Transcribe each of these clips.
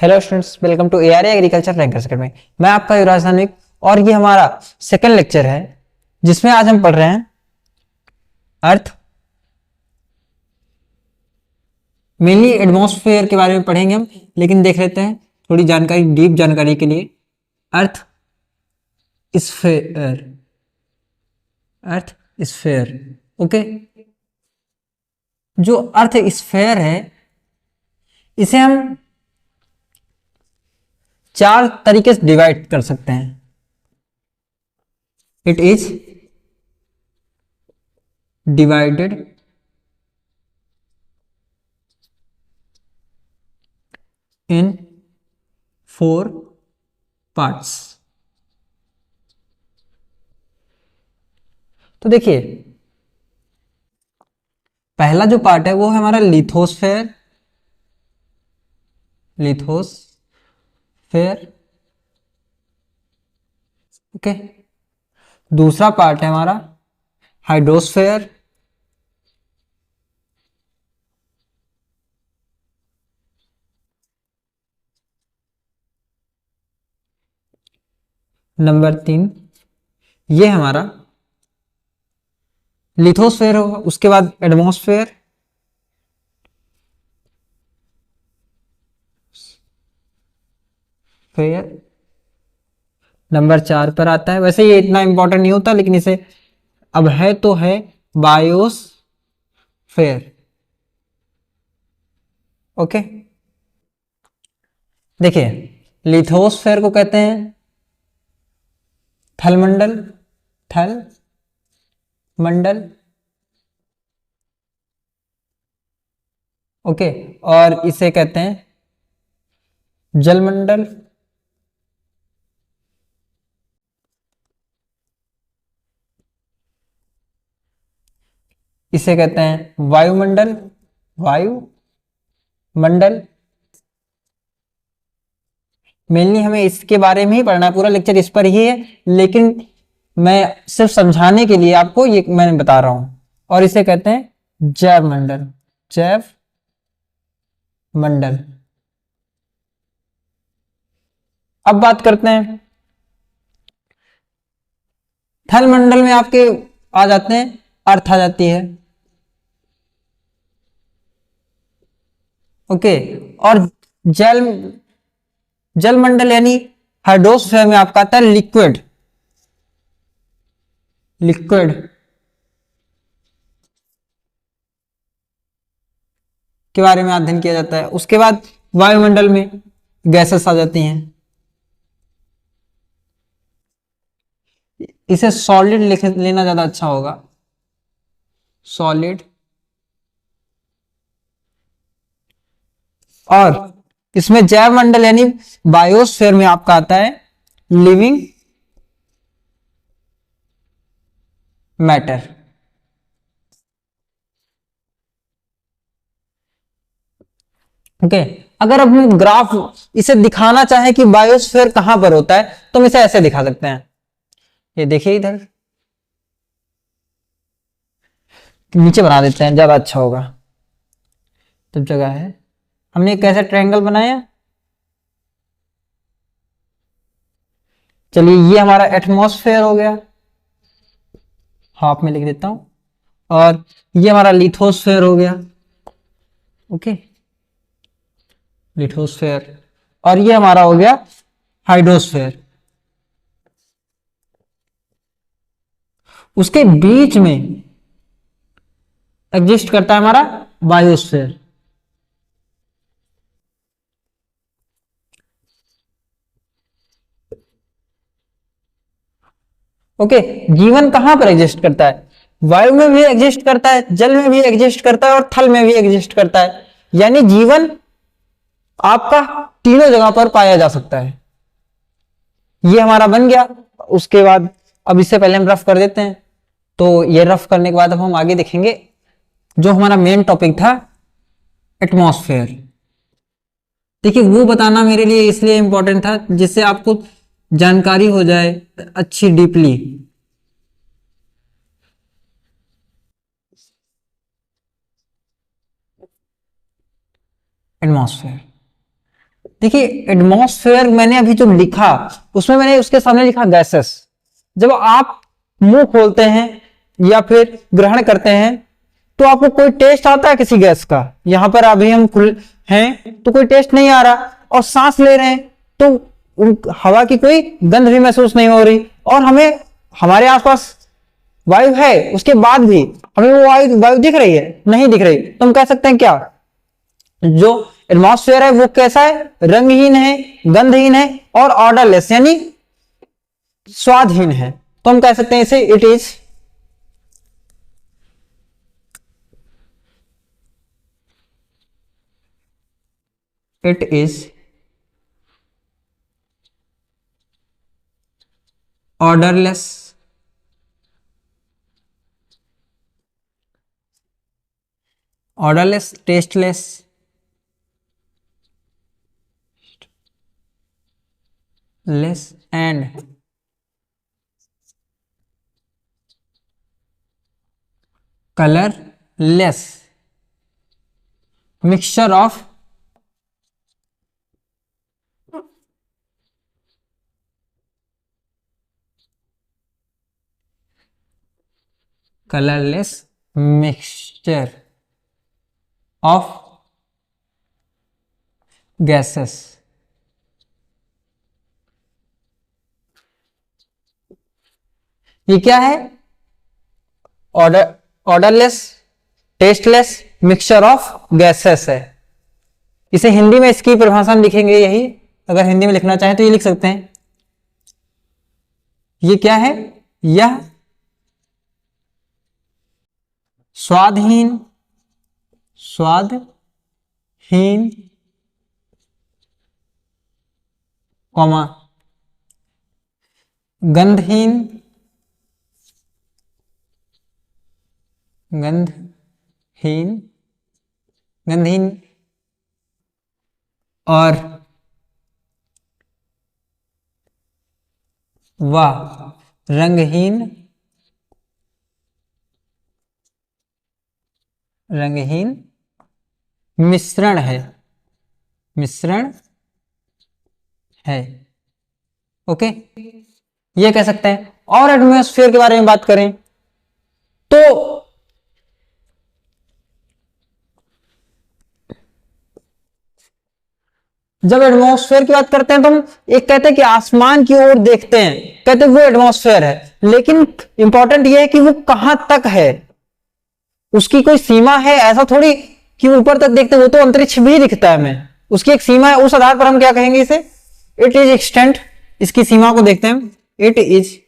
Hello students, welcome to ARA agriculture rankers academy. मैं आपका युवराज धार्मिक और ये हमारा सेकंड लेक्चर है जिसमें आज हम पढ़ रहे हैं अर्थ। मेनली एटमॉस्फेयर के बारे में पढ़ेंगे हम, लेकिन देख लेते हैं थोड़ी जानकारी, डीप जानकारी के लिए। अर्थ स्फेयर, अर्थ स्फेयर। ओके, जो अर्थ स्फेयर है इसे हम चार तरीके से डिवाइड कर सकते हैं। It is divided in 4 parts. तो देखिए, पहला जो पार्ट है वो है हमारा लिथोस्फेयर, लिथोस्फेयर। ओके, दूसरा पार्ट है हमारा हाइड्रोस्फेयर, नंबर 3 ये हमारा लिथोस्फेयर होगा। उसके बाद एटमॉस्फेयर, फेयर नंबर 4 पर आता है। वैसे ये इतना इंपॉर्टेंट नहीं होता, लेकिन इसे अब है तो है बायोस्फेयर। ओके, देखिए लिथोस्फेयर को कहते हैं थलमंडल, थल मंडल। ओके, और इसे कहते हैं जलमंडल, इसे कहते हैं वायुमंडल, वायुमंडल। मेनली हमें इसके बारे में ही पढ़ना है, पूरा लेक्चर इस पर ही है, लेकिन मैं सिर्फ समझाने के लिए आपको ये मैंने बता रहा हूं। और इसे कहते हैं जैव मंडल, जैव मंडल। अब बात करते हैं थल मंडल में, आपके आ जाते हैं अर्थ आ जाती है। ओके, और जल जल मंडल यानी हाइड्रोस्फीयर में आपका आता है लिक्विड, लिक्विड के बारे में अध्ययन किया जाता है। उसके बाद वायुमंडल में गैसेस आ जाती हैं। इसे सॉलिड लिख लेना ज्यादा अच्छा होगा, सॉलिड। और इसमें जैव मंडल यानी बायोस्फीयर में आपका आता है लिविंग मैटर। ओके, अगर अब हम ग्राफ इसे दिखाना चाहें कि बायोस्फीयर कहां पर होता है, तो हम इसे ऐसे दिखा सकते हैं। ये देखिए, इधर नीचे बना देते हैं, ज्यादा अच्छा होगा। तो जगह है, हमने कैसे ट्रायंगल बनाया। चलिए, ये हमारा एटमॉस्फेयर हो गया, हाफ में लिख देता हूं। और ये हमारा लिथोस्फेयर हो गया। Okay, lithosphere. और ये हमारा हो गया हाइड्रोस्फेयर। उसके बीच में एग्जिस्ट करता है हमारा बायोस्फीयर। ओके, जीवन कहां पर एग्जिस्ट करता है? वायु में भी एग्जिस्ट करता है, जल में भी एग्जिस्ट करता है और थल में भी एग्जिस्ट करता है। यानी जीवन आपका तीनों जगह पर पाया जा सकता है। ये हमारा बन गया। उसके बाद अब इससे पहले हम रफ कर देते हैं। तो ये रफ करने के बाद अब हम आगे देखेंगे जो हमारा मेन टॉपिक था, एटमॉस्फेयर। देखिए, वो बताना मेरे लिए इसलिए इंपॉर्टेंट था जिससे आपको जानकारी हो जाए अच्छी, डीपली। एटमॉस्फेयर, देखिए एटमॉस्फेयर मैंने अभी जो लिखा उसमें मैंने उसके सामने लिखा गैसेस। जब आप मुंह खोलते हैं या फिर ग्रहण करते हैं तो आपको कोई टेस्ट आता है किसी गैस का? यहां पर अभी हम खुल हैं तो कोई टेस्ट नहीं आ रहा, और सांस ले रहे हैं तो हवा की कोई गंध भी महसूस नहीं हो रही, और हमें हमारे आसपास वायु है उसके बाद भी हमें वो वायु वायु दिख रही है? नहीं दिख रही। तो हम कह सकते हैं क्या, जो एटमॉस्फेयर है वो कैसा है? रंगहीन है, गंधहीन है और ऑर्डरलेस यानी स्वादहीन है। तो हम कह सकते हैं इसे it is odourless, odourless, tasteless, less and colourless mixture of colourless mixture of gases. ये क्या है? Odourless, tasteless mixture of gases है। इसे हिंदी में इसकी परिभाषा में लिखेंगे यही, अगर हिंदी में लिखना चाहें तो ये लिख सकते हैं। ये क्या है? यह स्वादहीन, स्वादहीन कॉमा गंधहीन, गंधहीन, गंधहीन और वह रंगहीन, रंगहीन मिश्रण है, मिश्रण है। ओके, ये कह सकते हैं। और एटमॉस्फेयर के बारे में बात करें तो जब एटमॉस्फेयर की बात करते हैं तो हम एक कहते हैं कि आसमान की ओर देखते हैं, कहते हैं वो एटमॉस्फेयर है, लेकिन इंपॉर्टेंट ये है कि वो कहां तक है, उसकी कोई सीमा है? ऐसा थोड़ी कि ऊपर तक देखते हैं, वो तो अंतरिक्ष भी दिखता है हमें, उसकी एक सीमा है। उस आधार पर हम क्या कहेंगे इसे? It is extent. इसकी सीमा को देखते हैं, it is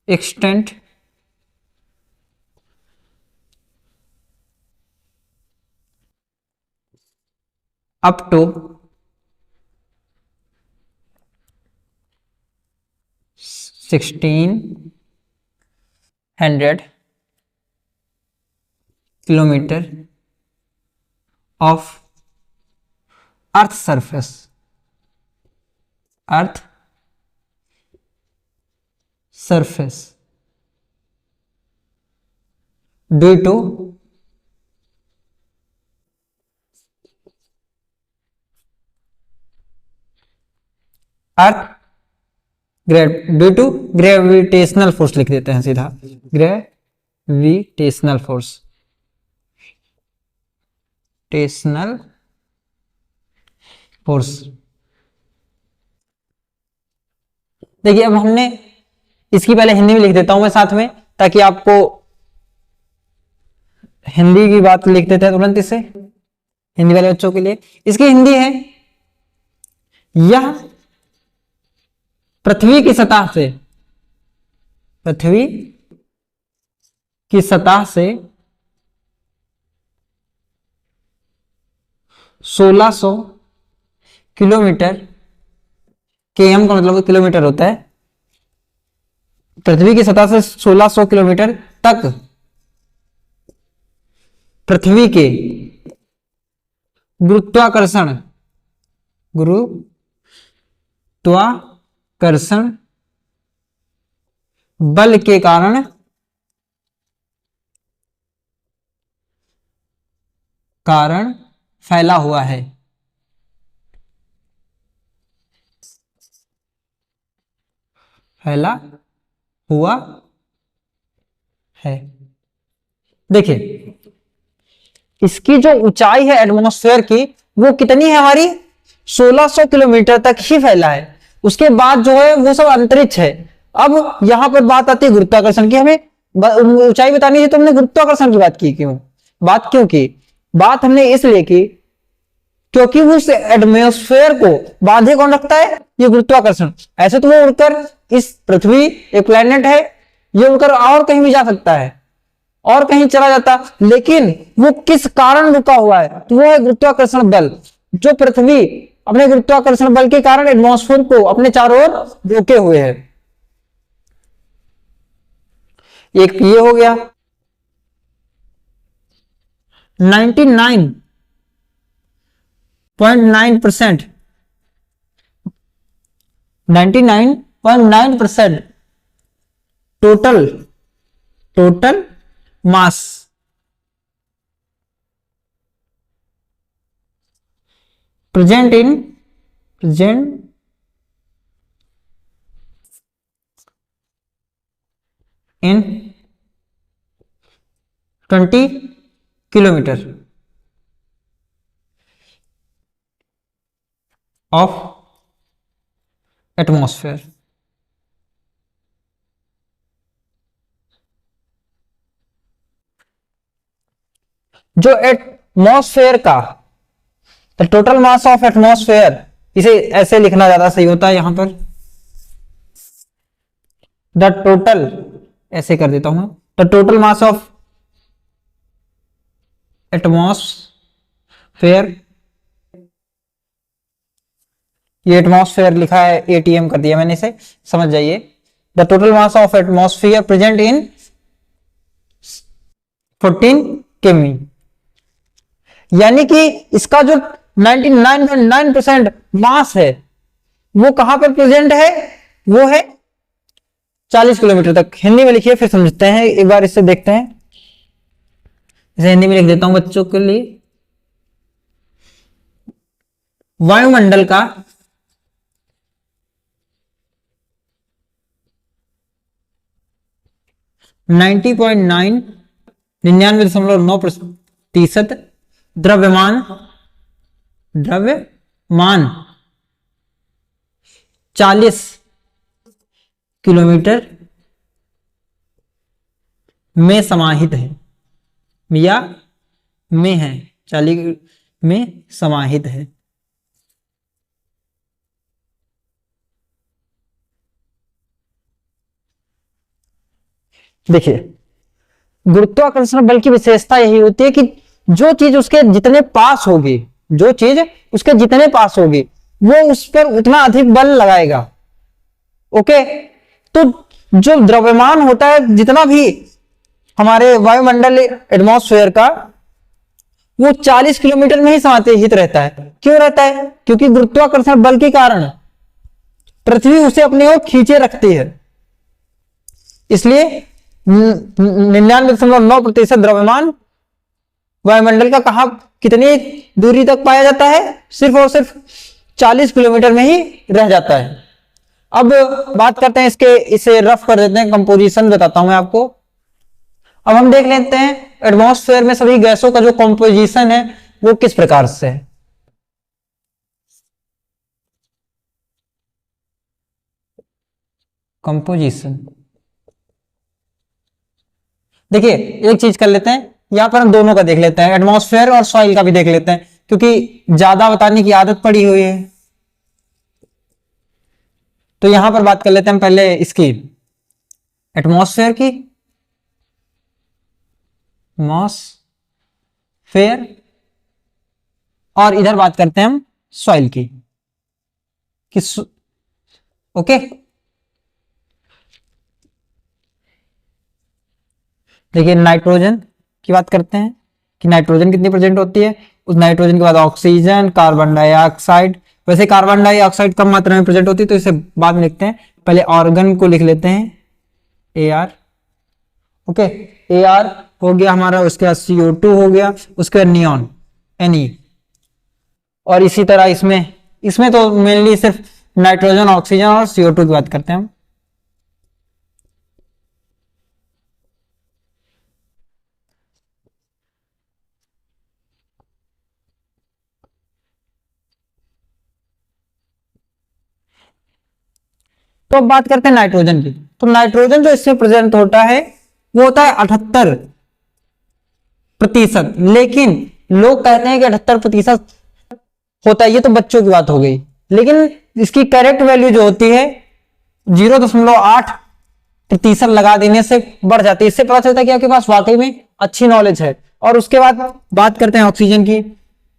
extent up to 1600 kilometre of earth surface, earth surface due to earth due to gravitational force लिख देते हैं सीधा, ग्रेविटेशनल फोर्स, टेशनल फोर्स। देखिए अब हमने इसकी पहले हिंदी में लिख देता हूं मैं साथ में, ताकि आपको हिंदी की बात लिख देते हैं तुरंत इसे, हिंदी वाले बच्चों के लिए। इसकी हिंदी है, यह पृथ्वी की सतह से, पृथ्वी की सतह से 1600 किलोमीटर, km का मतलब किलोमीटर होता है, पृथ्वी की सतह से 1600 किलोमीटर तक पृथ्वी के गुरुत्वाकर्षण, गुरुत्वाकर्षण बल के कारण फैला हुआ है, फैला हुआ है। देखिए इसकी जो ऊंचाई है एटमॉस्फेयर की वो कितनी है हमारी, 1600 किलोमीटर तक ही फैला है। उसके बाद जो है वो सब अंतरिक्ष है। अब यहां पर बात आती है गुरुत्वाकर्षण की। हमें ऊंचाई बतानी है तो हमने गुरुत्वाकर्षण की बात की। क्यों की बात हमने इसलिए की क्योंकि उस एटमॉस्फेयर को बांधे कौन रखता है, ये गुरुत्वाकर्षण। ऐसे तो वो उड़कर इस पृथ्वी एक प्लेनेट है, ये उड़कर और कहीं भी जा सकता है और कहीं चला जाता, लेकिन वो किस कारण रुका हुआ है, तो वो है गुरुत्वाकर्षण बल। जो पृथ्वी अपने गुरुत्वाकर्षण बल के कारण एटमॉस्फेयर को अपने चारों ओर रोके हुए है। एक ये हो गया। 99.9% 99.9% total mass present in 20 kilometre of atmosphere. जो एटमॉस्फेयर का टोटल मास ऑफ एटमॉस्फेयर, इसे ऐसे लिखना ज्यादा सही होता है यहां पर, द टोटल, ऐसे कर देता हूं, the total mass of atmosphere. ये एटमॉस्फेयर लिखा है, एटीएम कर दिया मैंने इसे, समझ जाइए। The total mass of atmosphere present in 14 केमी, यानी कि इसका जो 99.9% मास है वो कहां पर प्रेजेंट है, वो है 40 किलोमीटर तक। हिंदी में लिखिए फिर समझते हैं, एक बार इससे देखते हैं। इसे हिंदी में लिख देता हूं बच्चों के लिए। वायुमंडल का नाइन्टी पॉइंट 99.9% द्रव्यमान 40 किलोमीटर में समाहित है, या में है, 40 में समाहित है। देखिए गुरुत्वाकर्षण बल की विशेषता यही होती है कि जो चीज उसके जितने पास होगी, जो चीज उसके जितने पास होगी वो उस पर उतना अधिक बल लगाएगा। ओके, तो जो द्रव्यमान होता है जितना भी हमारे वायुमंडल एटमॉस्फेयर का, वो 40 किलोमीटर में ही समाहित रहता है। क्यों रहता है, क्योंकि गुरुत्वाकर्षण बल के कारण पृथ्वी उसे अपनी ओर खींचे रखती है। इसलिए 99.9% द्रव्यमान वायुमंडल का कहां कितनी दूरी तक पाया जाता है, सिर्फ और सिर्फ 40 किलोमीटर में ही रह जाता है। अब बात करते हैं इसके, इसे रफ कर देते हैं, कंपोजिशन बताता हूं मैं आपको। अब हम देख लेते हैं एटमॉस्फेयर में सभी गैसों का जो कंपोजिशन है वो किस प्रकार से है। कंपोजिशन देखिए, एक चीज कर लेते हैं, यहां पर हम दोनों का देख लेते हैं, एटमॉस्फेयर और सॉइल का भी देख लेते हैं, क्योंकि ज्यादा बताने की आदत पड़ी हुई है। तो यहां पर बात कर लेते हैं हम पहले इसकी, एटमॉस्फेयर की, एटमॉस्फेयर, और इधर बात करते हैं हम सॉइल की। ओके, देखिए नाइट्रोजन की बात करते हैं कि नाइट्रोजन कितनी प्रेजेंट होती है। उस नाइट्रोजन के बाद ऑक्सीजन, कार्बन डाइऑक्साइड। वैसे कार्बन डाइऑक्साइड कम मात्रा में प्रेजेंट होती है तो इसे बाद में लिखते हैं, पहले ऑर्गन को लिख लेते हैं, Ar। ओके, Ar हो गया हमारा, उसके बाद CO2 हो गया, उसके बाद नियॉन Ne। और इसी तरह इसमें तो मेनली सिर्फ नाइट्रोजन, ऑक्सीजन और CO2 की बात करते हैं हम। तो अब बात करते हैं नाइट्रोजन की। तो नाइट्रोजन जो इसमें प्रेजेंट होता है वो होता है 78%, लेकिन लोग कहते हैं कि 78% होता है, ये तो बच्चों की बात हो गई, लेकिन इसकी करेक्ट वैल्यू जो होती है 0.8% लगा देने से बढ़ जाती है। इससे पता चलता है कि आपके पास वाकई में अच्छी नॉलेज है। और उसके बाद बात करते हैं ऑक्सीजन की।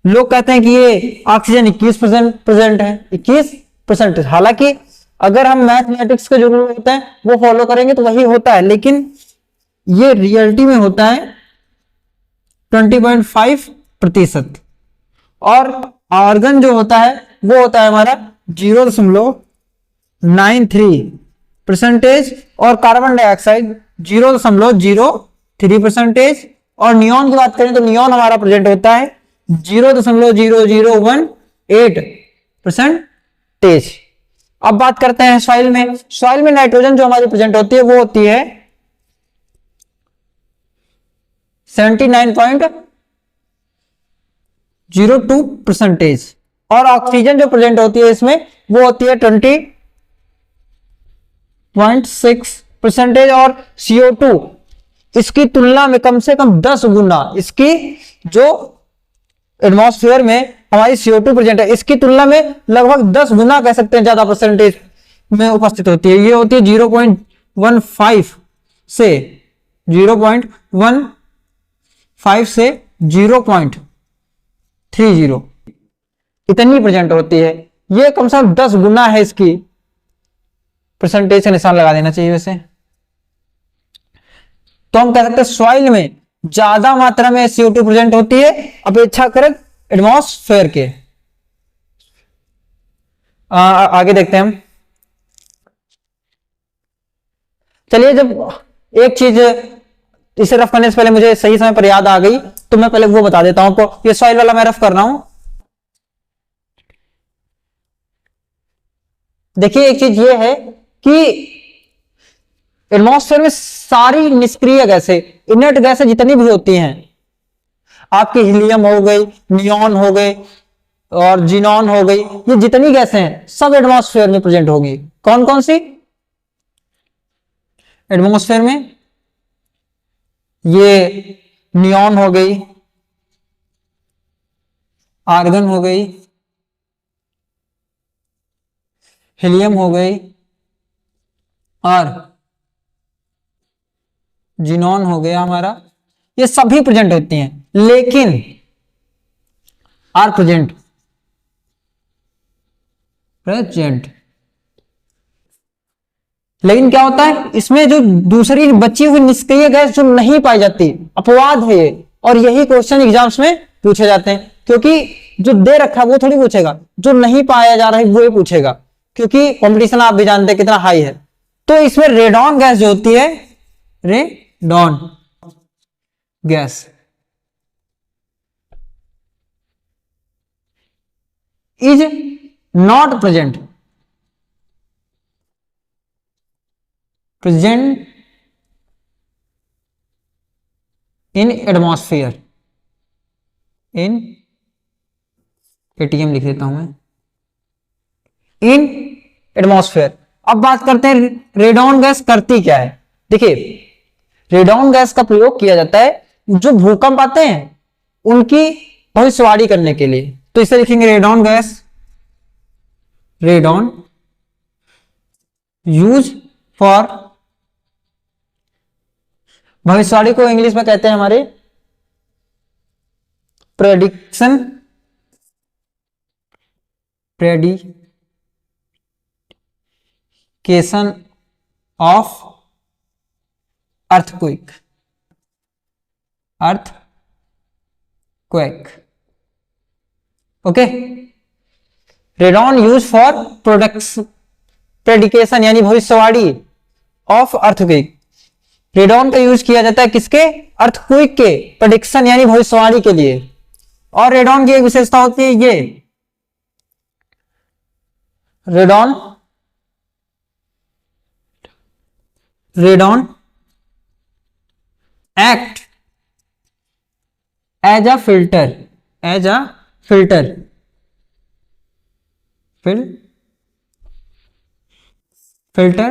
लोग कहते हैं कि ये ऑक्सीजन 21% प्रेजेंट है, 21%। हालांकि अगर हम मैथमेटिक्स के जो रूल होते हैं वो फॉलो करेंगे तो वही होता है, लेकिन ये रियलिटी में होता है 20.5%। और आर्गन जो होता है वो होता है हमारा 0.93%। और कार्बन डाइऑक्साइड 0.03%। और नियॉन की बात करें तो नियॉन हमारा प्रेजेंट होता है 0.0001%। अब बात करते हैं सॉइल में। सॉइल में नाइट्रोजन जो हमारी प्रेजेंट होती है वो होती है 79.02%। और ऑक्सीजन जो प्रेजेंट होती है इसमें वो होती है 20.6%। और CO2 इसकी तुलना में कम से कम 10 गुना, इसकी जो एटमॉस्फेयर में हमारी CO2 प्रेजेंट है इसकी तुलना में लगभग 10 गुना कह सकते हैं ज्यादा परसेंटेज में उपस्थित होती है। ये होती है 0.15 से 0.30 इतनी प्रेजेंट होती है। ये कम से कम 10 गुना है, इसकी परसेंटेज का निशान लगा देना चाहिए वैसे। तो हम कह सकते हैं सॉइल में ज्यादा मात्रा में CO2 प्रेजेंट होती है अपेक्षाकृत एटमॉस्फेयर के। आगे देखते हैं हम। चलिए, जब एक चीज इसे रफ करने से पहले मुझे सही समय पर याद आ गई तो मैं पहले वो बता देता हूं आपको। ये सॉइल वाला मैं रफ कर रहा हूं। देखिए, एक चीज ये है कि एटमॉस्फेयर में सारी निष्क्रिय गैसें, इनर्ट गैसें जितनी भी होती हैं, आपकी हीलियम हो गई, नियॉन हो गए और जीनॉन हो गई, ये जितनी गैसें हैं सब एटमॉस्फेयर में प्रेजेंट होगी। कौन कौन सी एटमॉस्फेयर में? ये नियॉन हो गई, आर्गन हो गई, हीलियम हो गई और जीनॉन हो गया हमारा। ये सभी प्रेजेंट होती हैं, लेकिन आर प्रेजेंट लेकिन क्या होता है इसमें, जो दूसरी बची हुई निष्क्रिय गैस जो नहीं पाई जाती, अपवाद है ये। और यही क्वेश्चन एग्जाम्स में पूछे जाते हैं, क्योंकि जो दे रखा है वो थोड़ी पूछेगा, जो नहीं पाया जा रहा है वो ही पूछेगा, क्योंकि कंपटीशन आप भी जानते हैं कितना हाई है। तो इसमें रेडॉन गैस जो होती है, radon gas is not present in atmosphere, in ATM लिख देता हूं मैं, इन एटमॉस्फेयर। अब बात करते हैं रेडॉन गैस करती क्या है। देखिए, रेडॉन गैस का प्रयोग किया जाता है जो भूकंप आते हैं उनकी भविष्यवाणी करने के लिए। तो इसे लिखेंगे radon gas, radon use for, भविष्यवाणी को इंग्लिश में कहते हैं हमारे prediction, prediction of earthquake, okay. Radon use for prediction यानी भविष्यवाणी ऑफ अर्थक्वेक। रेडॉन का यूज किया जाता है किसके? अर्थक्वेक के प्रेडिक्शन यानी भविष्यवाणी के लिए। और रेडॉन की एक विशेषता होती है ये, radon act as a filter, filter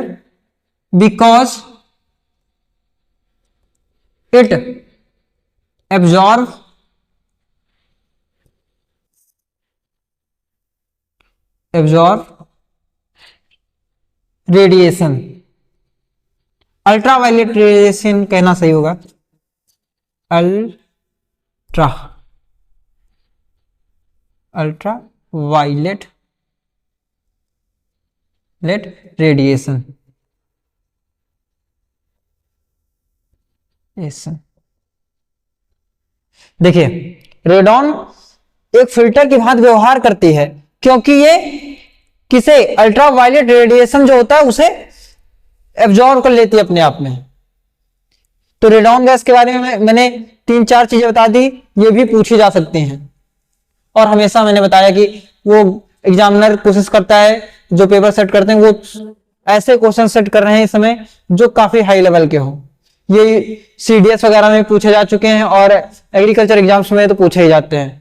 because it absorb radiation, ultraviolet radiation कहना सही होगा, अल्ट्रावायलेट रेडिएशन। देखिए रेडॉन एक फिल्टर की भांति व्यवहार करती है, क्योंकि ये किसे अल्ट्रावायलेट रेडिएशन जो होता है उसे एब्जॉर्ब कर लेती है अपने आप में। तो रेडॉन गैस के बारे में मैंने 3-4 चीजें बता दी, ये भी पूछी जा सकती हैं। और हमेशा मैंने बताया कि वो एग्जामिनर कोशिश करता है, जो पेपर सेट करते हैं वो ऐसे क्वेश्चन सेट कर रहे हैं इस समय जो काफी हाई लेवल के हो। ये CDS वगैरह में पूछे जा चुके हैं और एग्रीकल्चर एग्जाम्स में तो पूछे ही जाते हैं।